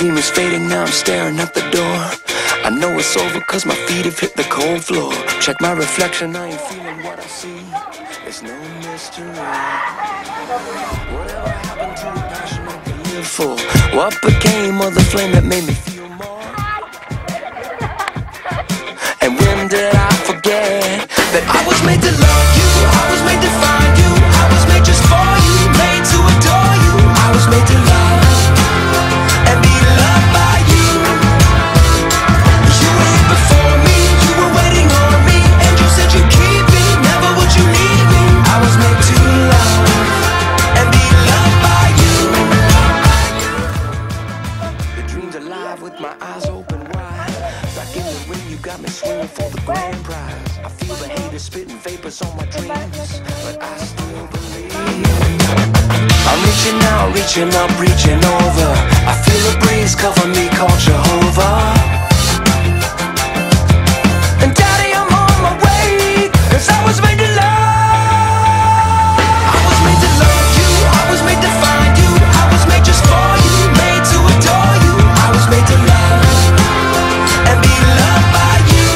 dream is fading, now I'm staring at the door. I know it's over cause my feet have hit the cold floor. Check my reflection, I ain't feeling what I see. It's no mystery. Whatever happened to the passion I could live for? What became of the flame that made me feel more? And when did I forget that I was made to love you, I was made to find you, I was made just for you, made to adore you. I was made to love and be loved by you. You were here before me, you were waiting on me, and you said you'd keep me, never would you leave me. I was made to love and be loved by you. The dream's alive with my eyes open wide. Back in the ring, you got me swinging for the grand prize. I feel the haters spitting vapors on my dreams, but I still believe. I'm reaching out, reaching up, reaching over. I feel a breeze cover me, called Jehovah. And Daddy, I'm on my way, cause I was made to love. I was made to love you, I was made to find you, I was made just for you, made to adore you. I was made to love and be loved by you.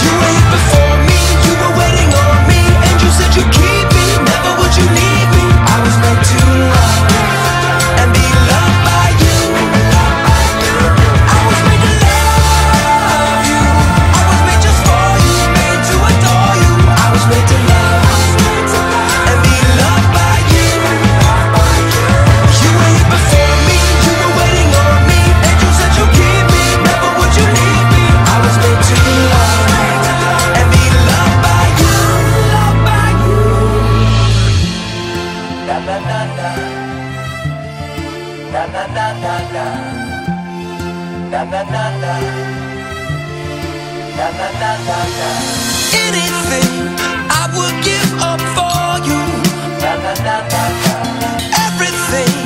You were here before me, you were waiting on me, and you said you'd keep me, never would you leave me. I was made to love and be loved by you. I was made to love you, I was made just for you, made to adore you. I was made to love and be loved by you. You were here before me, you were waiting on me, and you said you'd keep me, never would you leave me. I was made to love and be loved by you. Na na na na, na na na na na, na na na na, na na na na na. Anything I would give up for you. Na na na na na. Everything